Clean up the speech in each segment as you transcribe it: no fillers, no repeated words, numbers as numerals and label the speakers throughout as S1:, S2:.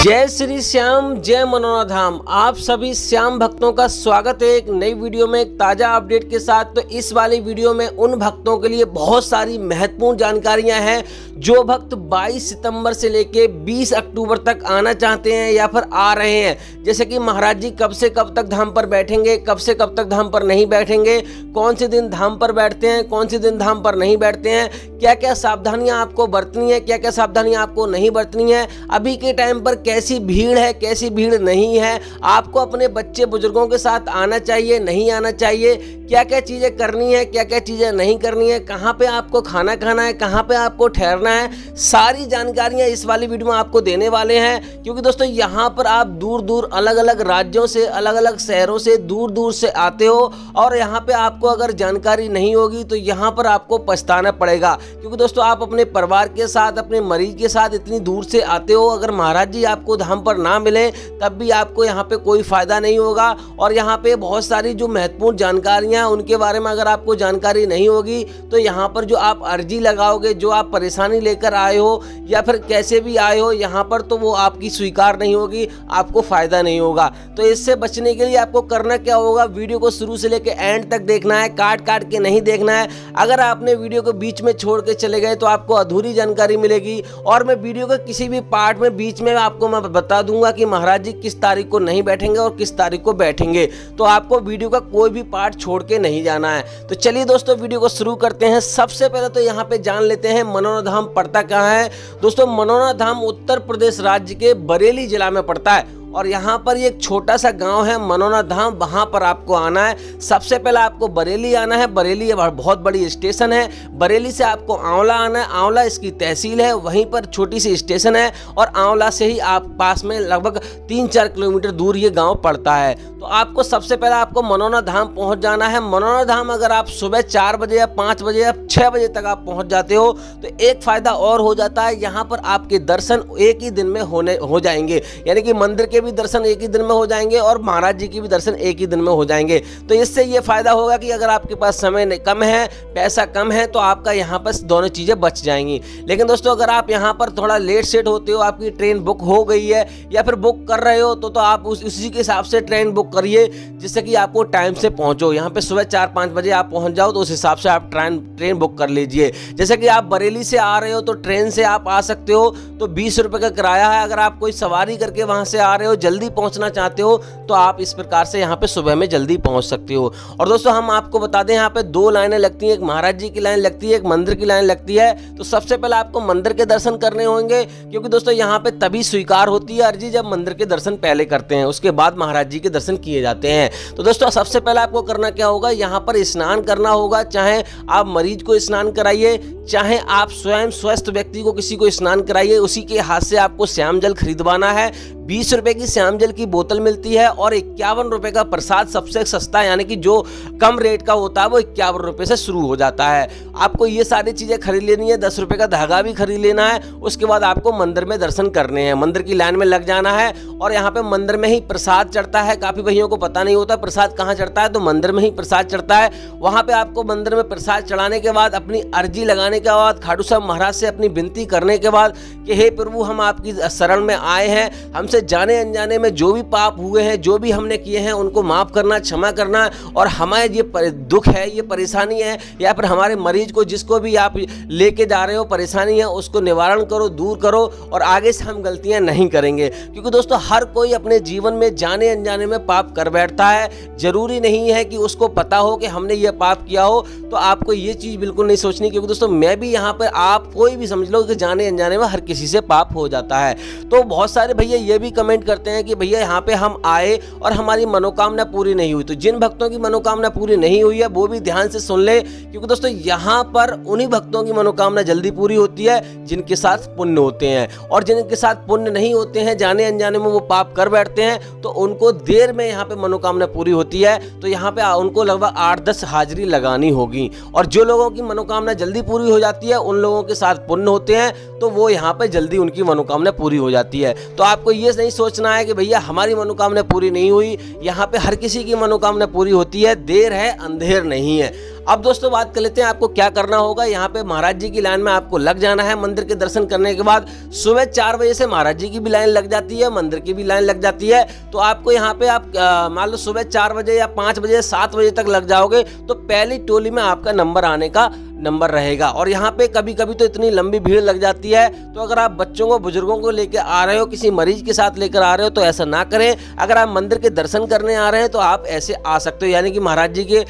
S1: जय श्री श्याम, जय मनोना धाम। आप सभी श्याम भक्तों का स्वागत है एक नई वीडियो में, एक ताजा अपडेट के साथ। तो इस वाली वीडियो में उन भक्तों के लिए बहुत सारी महत्वपूर्ण जानकारियां हैं जो भक्त 22 सितंबर से लेके 20 अक्टूबर तक आना चाहते हैं या फिर आ रहे हैं। जैसे कि महाराज जी कब से कब तक धाम पर बैठेंगे, कब से कब तक धाम पर नहीं बैठेंगे, कौन से दिन धाम पर बैठते हैं, कौन से दिन धाम पर नहीं बैठते हैं, क्या क्या सावधानियां आपको बरतनी है, क्या क्या सावधानियां आपको नहीं बरतनी है, अभी के टाइम पर कैसी भीड़ है, कैसी भीड़ नहीं है, आपको अपने बच्चे बुजुर्गों के साथ आना चाहिए, नहीं आना चाहिए, क्या क्या चीज़ें करनी है, क्या क्या चीज़ें नहीं करनी है, कहाँ पे आपको खाना खाना है, कहाँ पे आपको ठहरना है, सारी जानकारियाँ इस वाली वीडियो में आपको देने वाले हैं। क्योंकि दोस्तों यहाँ पर आप दूर दूर अलग अलग राज्यों से, अलग अलग शहरों से दूर दूर से आते हो और यहाँ पे आपको अगर जानकारी नहीं होगी तो यहाँ पर आपको पछताना पड़ेगा। क्योंकि दोस्तों आप अपने परिवार के साथ, अपने मरीज के साथ इतनी दूर से आते हो, अगर महाराज जी आपको धाम पर ना मिले तब भी आपको यहाँ पे कोई फायदा नहीं होगा। और यहाँ पे बहुत सारी जो महत्वपूर्ण जानकारियाँ हैं उनके बारे में अगर आपको जानकारी नहीं होगी तो यहाँ पर जो आप अर्जी लगाओगे, जो आप परेशानी लेकर आए हो या फिर कैसे भी आए हो यहाँ पर, तो वो आपकी स्वीकार नहीं होगी, आपको फायदा नहीं होगा। तो इससे बचने के लिए आपको करना क्या होगा, वीडियो को शुरू से लेकर एंड तक देखना है, काट काट के नहीं देखना है। अगर आपने वीडियो को बीच में छोड़ के चले गए तो आपको अधूरी जानकारी मिलेगी। और मैं वीडियो के किसी भी पार्ट में बीच में आपको मैं बता दूंगा कि महाराज जी किस तारीख को नहीं बैठेंगे और किस तारीख को बैठेंगे, तो आपको वीडियो का कोई भी पार्ट छोड़ के नहीं जाना है। तो चलिए दोस्तों वीडियो को शुरू करते हैं। सबसे पहले तो यहाँ पे जान लेते हैं मनोना धाम पड़ता कहाँ है। दोस्तों मनोना धाम उत्तर प्रदेश राज्य के बरेली जिला में पड़ता है और यहाँ पर एक छोटा सा गांव है मनोना धाम, वहाँ पर आपको आना है। सबसे पहले आपको बरेली आना है। बरेली बहुत बड़ी स्टेशन है। बरेली से आपको आंवला आना है। आंवला इसकी तहसील है, वहीं पर छोटी सी स्टेशन है और आंवला से ही आप पास में लगभग 3-4 किलोमीटर दूर ये गांव पड़ता है। तो आपको सबसे पहले आपको मनोना धाम पहुँच जाना है। मनोना धाम अगर आप सुबह 4 बजे या 5 बजे या 6 बजे तक आप पहुँच जाते हो तो एक फ़ायदा और हो जाता है, यहाँ पर आपके दर्शन एक ही दिन में हो जाएंगे। यानी कि मंदिर के भी दर्शन एक ही दिन में हो जाएंगे और महाराज जी की भी दर्शन एक ही दिन में हो जाएंगे। तो इससे ये फायदा होगा कि अगर आपके पास समय कम है, पैसा कम है, तो आपका यहाँ पर दोनों चीज़ें बच जाएंगी। लेकिन दोस्तों अगर आप यहाँ पर थोड़ा लेट सेट होते हो, आपकी ट्रेन बुक हो गई है या फिर बुक कर रहे हो तो आप उसी के हिसाब से ट्रेन बुक करिए जिससे कि आपको टाइम से पहुँचो। यहाँ पे सुबह 4-5 बजे आप पहुँच जाओ तो उस हिसाब से आप ट्रेन बुक कर लीजिए। जैसे कि आप बरेली से आ रहे हो तो ट्रेन से आप आ सकते हो, तो 20 रुपये का किराया है। अगर आप कोई सवारी करके वहाँ से आ रहे हो, जल्दी पहुंचना चाहते हो, तो आप इस प्रकार से यहाँ पे सुबह में जल्दी पहुंच सकते हो। और दोस्तों हम आपको बता दें यहाँ पे 2 लाइनें लगती हैं, एक महाराज जी की लाइन लगती है, एक मंदिर की लाइन लगती है। तो सबसे पहले आपको मंदिर के दर्शन करने होंगे, क्योंकि दोस्तों यहाँ पे तभी स्वीकार होती है अर्जी जब मंदिर के दर्शन पहले करते हैं, उसके बाद महाराज जी के दर्शन किए जाते हैं। तो दोस्तों सबसे पहले आपको करना क्या होगा, यहाँ पर स्नान करना होगा। चाहे आप मरीज को स्नान कराइए, चाहे आप स्वयं स्वस्थ व्यक्ति को किसी को स्नान कराइए, उसी के हाथ से आपको श्याम जल खरीदवाना है। 20 रुपए की श्याम जल की बोतल मिलती है और 51 रुपए का प्रसाद सबसे सस्ता, यानी कि जो कम रेट का होता है वो 51 रुपए से शुरू हो जाता है। आपको ये सारी चीज़ें खरीद लेनी है। 10 रुपए का धागा भी खरीद लेना है। उसके बाद आपको मंदिर में दर्शन करने हैं, मंदिर की लाइन में लग जाना है। और यहाँ पे मंदिर में ही प्रसाद चढ़ता है। काफ़ी भाइयों को पता नहीं होता प्रसाद कहाँ चढ़ता है, तो मंदिर में ही प्रसाद चढ़ता है। वहाँ पे आपको मंदिर में प्रसाद चढ़ाने के बाद अपनी अर्जी लगाने के बाद, खाटू साहब महाराज से अपनी विनती करने के बाद कि हे प्रभु हम आपकी शरण में आए हैं, हमसे जाने अनजाने में जो भी पाप हुए हैं, जो भी हमने किए हैं उनको माफ़ करना, क्षमा करना। और हमारे ये दुख है, ये परेशानी है, या फिर हमारे मरीज को जिसको भी आप लेके जा रहे हो परेशानी है, उसको निवारण करो, दूर करो और आगे से हम गलतियां नहीं करेंगे। क्योंकि दोस्तों हर कोई अपने जीवन में जाने अनजाने में पाप कर बैठता है। जरूरी नहीं है कि उसको पता हो कि हमने ये पाप किया हो। तो आपको ये चीज़ बिल्कुल नहीं सोचनी, क्योंकि दोस्तों मैं भी यहाँ पर, आप कोई भी समझ लो कि जाने अनजाने में हर किसी से पाप हो जाता है। तो बहुत सारे भैया ये भी कमेंट करते हैं कि भैया यहाँ पे हम आए और हमारी मनोकामना पूरी नहीं हुई। तो जिन भक्तों की मनोकामना पूरी नहीं हुई है वो भी ध्यान से सुन ले, क्योंकि दोस्तों यहाँ पर उन्हीं भक्तों की मनोकामना जल्दी पूरी होती है जिनके साथ पुण्य होते हैं। और जिनके साथ पुण्य नहीं होते हैं, जाने अनजाने में वो पाप कर बैठते हैं, तो उनको देर में यहाँ पे मनोकामना पूरी होती है। तो यहाँ पे उनको लगभग 8-10 हाजिरी लगानी होगी। और जो लोगों की मनोकामना जल्दी पूरी हो जाती है, उन लोगों के साथ पुण्य होते हैं, तो वो यहाँ पे जल्दी उनकी मनोकामना पूरी हो जाती है। तो आपको ये नहीं सोचना है कि भैया हमारी मनोकामना पूरी नहीं हुई। यहाँ पे हर किसी की मनोकामना पूरी होती है, देर है अंधेर नहीं है। अब दोस्तों बात कर लेते हैं आपको क्या करना होगा। यहाँ पे महाराज जी की लाइन में आपको लग जाना है। मंदिर के दर्शन करने के बाद सुबह 4 बजे से महाराज जी की भी लाइन लग जाती है, मंदिर की भी लाइन लग जाती है। तो आपको यहाँ पे आप मान लो सुबह 4 बजे या 5 बजे 7 बजे तक लग जाओगे तो पहली टोली में आपका नंबर आने का नंबर रहेगा। और यहाँ पे कभी कभी तो इतनी लंबी भीड़ लग जाती है, तो अगर आप बच्चों को बुजुर्गों को लेकर आ रहे हो, किसी मरीज के साथ लेकर आ रहे हो तो ऐसा ना करें। अगर आप मंदिर के दर्शन करने आ रहे हैं तो आप ऐसे आ सकते हो, यानी कि महाराज जी के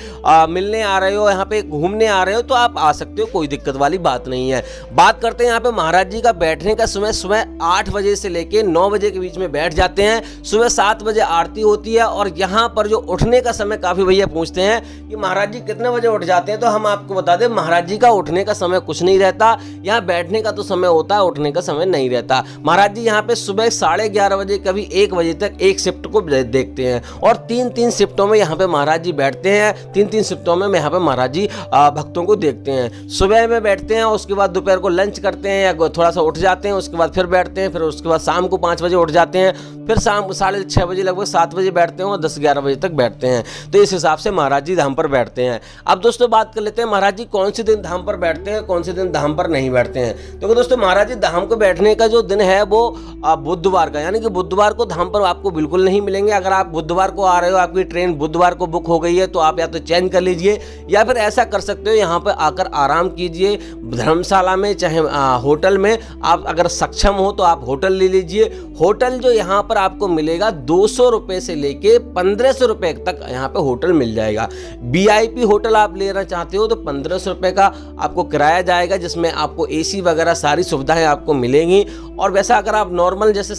S1: मिलने आ रहे हो, यहाँ पे घूमने आ रहे हो तो आप आ सकते हो, कोई दिक्कत वाली बात नहीं है। बात करते हैं यहाँ पे महाराज जी का बैठने का समय। सुबह 8 बजे से लेके 9 बजे के बीच में बैठ जाते हैं। सुबह 7 बजे आरती होती है। और यहाँ पर जो उठने का समय काफी भैया पूछते हैं कि महाराज जी कितने बजे उठ जाते हैं, तो हम आपको बता दें महाराज जी का उठने का समय कुछ नहीं रहता। यहाँ बैठने का तो समय होता है, उठने का समय नहीं रहता। महाराज जी यहाँ पे सुबह 11:30 बजे कभी 1 बजे तक एक शिफ्ट को देखते हैं और 3-3 शिफ्टों में यहाँ पे महाराज जी बैठते हैं। 3-3 शिफ्टों में यहाँ पे महाराज जी भक्तों को देखते हैं। सुबह में बैठते हैं, उसके बाद दोपहर को लंच करते हैं या थोड़ा सा उठ जाते हैं, उसके बाद फिर बैठते हैं, फिर उसके बाद शाम को 5 बजे उठ जाते हैं, फिर शाम 6:30 बजे लगभग 7 बजे बैठते हैं और 10-11 बजे तक बैठते हैं। तो इस हिसाब से महाराज जी धाम पर बैठते हैं। अब दोस्तों बात कर लेते हैं महाराज जी कौन से दिन धाम पर बैठते हैं, कौन से दिन धाम पर नहीं बैठते हैं। तो दोस्तों महाराज जी धाम को बैठने का जो दिन है वो बुधवार का, यानी कि बुधवार को धाम पर आपको बिल्कुल नहीं मिलेंगे। अगर आप बुधवार को आ रहे हो, आपकी ट्रेन बुधवार को बुक हो गई है, तो आप या तो चेंज कर लीजिए या फिर ऐसा कर सकते हो यहाँ पर आकर आराम कीजिए धर्मशाला में, चाहे होटल में। आप अगर सक्षम हो तो आप होटल ले लीजिए। होटल जो यहाँ पर आपको मिलेगा 200 रुपये से लेके 1500 रुपये तक यहाँ पे होटल मिल जाएगा। VIP होटल आप लेना चाहते हो तो 1500 रुपये का आपको किराया जाएगा, जिसमें आपको AC वगैरह सारी सुविधाएं आपको मिलेंगी। और वैसा अगर आप नॉर्मल जैसे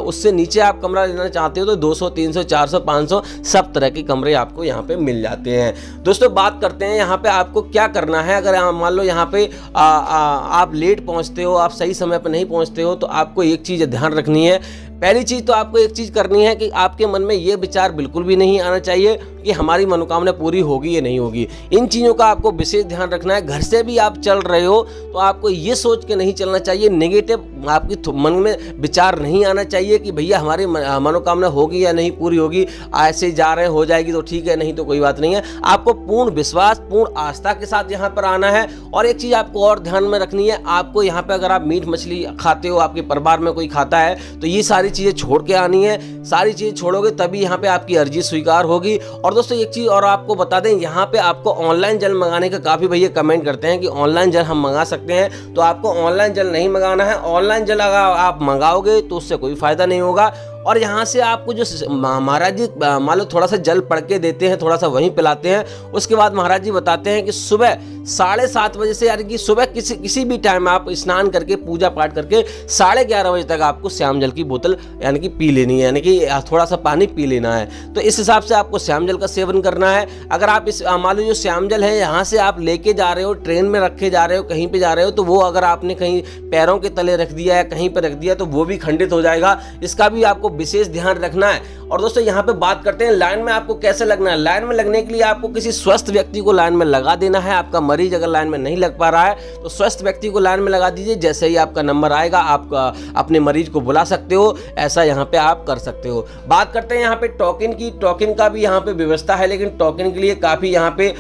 S1: उससे नीचे आप कमरा लेना चाहते हो तो 200, 300, 400, 500 सब तरह के कमरे आपको यहाँ पे मिल जाते हैं। दोस्तों बात करते हैं यहाँ पे आपको क्या करना है। अगर मान लो यहाँ पे आप लेट पहुँचते हो, आप सही समय पर नहीं पहुँचते हो, तो आपको एक चीज़ ध्यान रखनी है। पहली चीज़ तो आपको एक चीज़ करनी है कि आपके मन में ये विचार बिल्कुल भी नहीं आना चाहिए कि हमारी मनोकामना पूरी होगी या नहीं होगी। इन चीज़ों का आपको विशेष ध्यान रखना है। घर से भी आप चल रहे हो तो आपको ये सोच के नहीं चलना चाहिए, नेगेटिव आपकी मन में विचार नहीं आना चाहिए कि भैया हमारी मनोकामना होगी या नहीं पूरी होगी, ऐसे जा रहे हो जाएगी तो ठीक है, नहीं तो कोई बात नहीं है। आपको पूर्ण विश्वास, पूर्ण आस्था के साथ यहाँ पर आना है। और एक चीज़ आपको और ध्यान में रखनी है, आपको यहाँ पर अगर आप मीट मछली खाते हो, आपके परिवार में कोई खाता है, तो ये सारी चीज़ें छोड़ के आनी है। सारी चीज़ें छोड़ोगे तभी यहाँ पे आपकी अर्जी स्वीकार होगी। और दोस्तों एक चीज़ और आपको बता दें, यहाँ पे आपको ऑनलाइन जल मंगाने का काफ़ी भैया कमेंट करते हैं कि ऑनलाइन जल हम मंगा सकते हैं, तो आपको ऑनलाइन जल नहीं मंगाना है। ऑनलाइन जल अगर आप मंगाओगे तो उससे कोई फ़ायदा नहीं होगा। और यहाँ से आपको जो महाराज जी मान लो थोड़ा सा जल पड़ के देते हैं, थोड़ा सा वहीं पिलाते हैं। उसके बाद महाराज जी बताते हैं कि सुबह 7:30 बजे से, यानी कि सुबह किसी भी टाइम आप स्नान करके पूजा पाठ करके 11:30 बजे तक आपको श्याम जल की बोतल यानी कि पी लेनी है, यानी कि थोड़ा सा पानी पी लेना है। तो इस हिसाब से आपको श्याम जल का सेवन करना है। अगर आप इस मान लो जो श्याम जल है यहाँ से आप लेके जा रहे हो, ट्रेन में रखे जा रहे हो, कहीं पे जा रहे हो, तो वो अगर आपने कहीं पैरों के तले रख दिया है, कहीं पर रख दिया, तो वो भी खंडित हो जाएगा। इसका भी आपको विशेष ध्यान रखना है। और दोस्तों यहाँ पे बात करते हैं लाइन में आपको कैसे लगना है। लाइन में लगने के लिए आपको किसी स्वस्थ व्यक्ति को लाइन में लगा देना है। आपका मरीज अगर लाइन में नहीं लग पा रहा है तो स्वस्थ व्यक्ति को लाइन में लगा दीजिए। जैसे ही आपका नंबर आएगा आप अपने मरीज को बुला सकते हो, ऐसा यहाँ पे आप कर सकते हो। बात करते हैं यहाँ पे टोकन की। टोकन का भी यहाँ पे व्यवस्था है, लेकिन टोकन के लिए काफ़ी यहाँ पे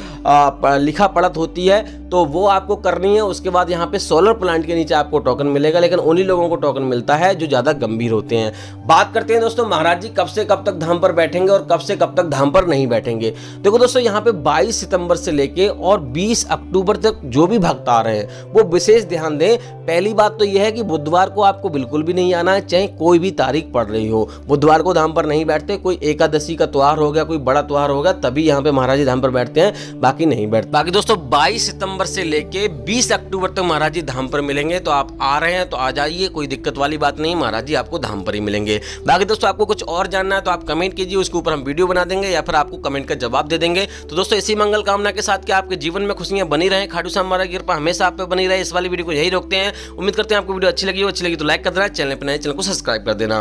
S1: लिखा पढ़त होती है, तो वो आपको करनी है। उसके बाद यहाँ पे सोलर प्लांट के नीचे आपको टोकन मिलेगा, लेकिन उन्हीं लोगों को टोकन मिलता है जो ज़्यादा गंभीर होते हैं। बात करते हैं दोस्तों महाराज जी कब से कब तक धाम पर बैठेंगे और कब से कब तक धाम पर नहीं बैठेंगे। देखो दोस्तों यहाँ पे 22 सितंबर से लेके और 20 अक्टूबर तक जो भी भक्त आ रहे हैं वो विशेष ध्यान दें। पहली बात तो यह है कि बुधवार को आपको बिल्कुल भी नहीं आना है, चाहे कोई भी तारीख पड़ रही हो। बुधवार को धाम पर नहीं बैठते। कोई एकादशी का त्योहार हो गया, कोई बड़ा त्योहार हो गया, तभी यहाँ पे महाराज जी धाम पर बैठते हैं, बाकी नहीं बैठते। बाकी दोस्तों 22 सितंबर से लेके 20 अक्टूबर तक महाराज जी धाम पर मिलेंगे। तो आप आ रहे हैं तो आ जाइए, कोई दिक्कत वाली बात नहीं, महाराज जी आपको धाम पर ही मिलेंगे। बाकी दोस्तों आपको कुछ और जानना है तो आप कमेंट कीजिए, उसके ऊपर हम वीडियो बना देंगे या फिर आपको कमेंट का जवाब दे देंगे। तो दोस्तों इसी मंगल कामना के साथ कि आपके जीवन में खुशियां बनी रहें, खाटू श्याम महाराज की कृपा हमेशा आप पे बनी रहे। इस वाली वीडियो को यही रोकते हैं। उम्मीद करते हैं आपको वीडियो अच्छी लगी तो लाइक कर देना, चैनल पर नए चैनल को सब्सक्राइब कर देना।